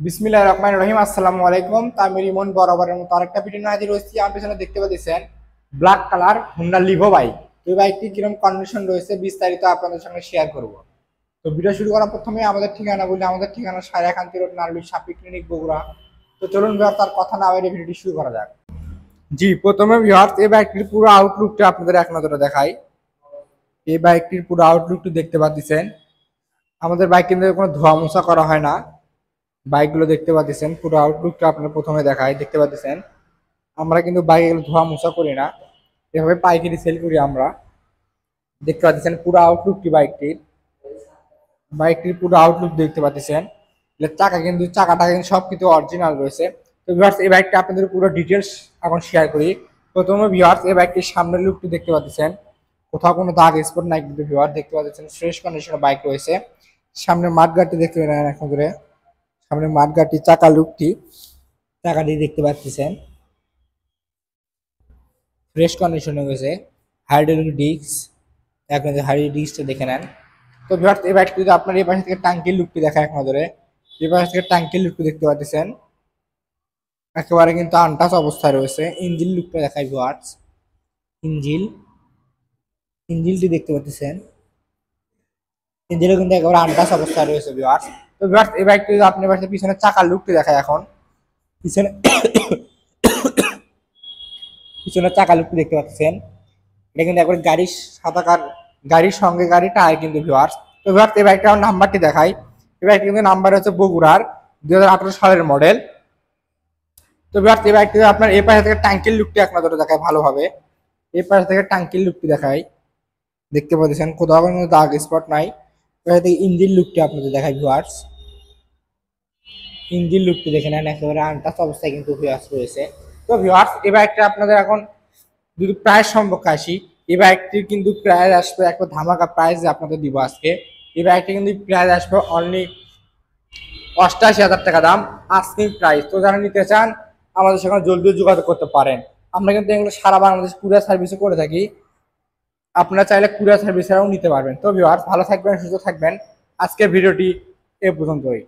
বিসমিল্লাহির রহমানির রহিম। আসসালামু আলাইকুম। তামির ইমন বরাবরের মতো আরেকটা ভিডিও নিয়ে হাজির হয়েছি। আমার পেছনে দেখতে পাচ্ছেন black colour Honda Livo bike. তো এই বাইকটি কিরকম কন্ডিশন রয়েছে বিস্তারিত আপনাদের সঙ্গে শেয়ার করব। তো ভিডিও শুরু করার প্রথমে আমাদের ঠিকানা বলি। আমাদের ঠিকানা সায়রাকান্তি রোড, নারুলি সাপি ক্লিনিক, বগুড়া। তো চলুন ভিউয়ার্স, তার কথা না বাইরে ভিডিওটি শুরু করা যাক। জি, প্রথমে ভিউয়ার্স এই বাইকটির পুরো আউটলুকটা আপনাদের এক নজরে দেখাই। এই বাইকটির পুরো আউটলুকটি দেখতে পাচ্ছেন। আমাদের বাইক কিন্তু কোনো ধোয়া মোছা করা হয় না। বাইকগুলো দেখতে পাচ্ছেন, পুরো আউটলুকটা আপনার প্রথমে দেখায়। দেখতে পাচ্ছেন আমরা কিন্তু বাইকগুলো ধোয়া মোছা করি না, এভাবে পাইকারি সেল করি আমরা। দেখতে পাচ্ছেন পুরো আউটলুকটি বাইকটির পুরো আউটলুক দেখতে পাচ্ছেন। চাকাটা কিন্তু সবকিছু অরিজিনাল রয়েছে। তো ভিউয়ার্স, এই বাইকটা আপনাদের পুরো ডিটেলস এখন শেয়ার করি। প্রথমে ভিউয়ার্স, এই বাইকটির সামনের লুকটি দেখতে পাচ্ছেন, কোথাও কোনো দাগ স্পট নাই কিন্তু ভিউয়ার্স দেখতে পাচ্ছেন ফ্রেশ কন্ডিশনের বাইক রয়েছে। সামনে মাঠগাটটি দেখতে পেলেন এখন ধরে, সামনে মাঠগাটটি চাকাটি দেখতে পাচ্ছেন ফ্রেশ কন্ডিশনে রয়েছে। হাইড্রোলিক ডিস্ক, এখন হাইড্রোলিক ডিস্কটা দেখে নেন। তো ভিউয়ার্স, এই বাইকটি যদি আপনার এই পাশে থেকে টাঙ্কির লুকটি দেখায় এক নজরে, এই পাশে থেকে টাঙ্কির লুকটি দেখতে পাচ্ছেন একেবারে কিন্তু আনটাচ অবস্থায় রয়েছে। ইঞ্জিন লুকটা দেখায় ভিউয়ার্স, ইঞ্জিল ইঞ্জিলটি দেখতে পাচ্ছেন, ইঞ্জিনও কিন্তু একেবারে আনটাচ অবস্থায় রয়েছে ভিউয়ার্স। তো ভিউয়ার্স, এই বাইকটি যদি আপনি পাশে পিছনে চাকার লুকটি দেখায় এখন, পিছনে পিছনের চাকা লুকটি দেখতে পাচ্ছেন। এটা কিন্তু একবার গাড়ির সঙ্গে গাড়ি টায়ার কিন্তু ভিউয়ার্স। তো ভিউয়ার্স, এই বাইকটার নাম্বারটি দেখাই। এই বাইকটি কিন্তু নাম্বার হচ্ছে বগুড়ার 2018 সালের মডেল। তো ভিউয়ার্স, এই বাইকটি আপনার এই পাশে থেকে ট্যাঙ্কির লুকটি এক নজরে দেখায় ভালোভাবে। এই পাশে থেকে ট্যাঙ্কির লুকটি দেখায়, দেখতে পাচ্ছেন কোথাও কোনো দাগ স্পট নাই। এই পাশে থেকে ইঞ্জিন লুকটি আপনাদের দেখায় ভিউয়ার্স, ইঞ্জিন লুকটি দেখে নেন, একেবারে আনটাচ অবস্থায় কিন্তু ভিউয়ার্স রয়েছে। তো ভিউয়ার্স, এই বাইকটা আপনাদের এখন যদি প্রাইস সম্পর্কে আসি, এই বাইকটির কিন্তু প্রাইস আসবে একটা ধামাকা প্রাইস আপনাদের দিব আজকে। এই বাইকটি কিন্তু প্রাইস আসবে অনলি 88,000 টাকা দাম, আস্কিং প্রাইস। তো যারা নিতে চান আমাদের সঙ্গে জলদি যোগাযোগ করতে পারেন। আমরা কিন্তু এগুলো সারা বাংলাদেশ কুরিয়ার সার্ভিসও করে থাকি, আপনারা চাইলে কুরিয়ার সার্ভিসেরাও নিতে পারবেন। তো ভিউয়ার্স, ভালো থাকবেন, সুস্থ থাকবেন। আজকের ভিডিওটি এ পর্যন্তই।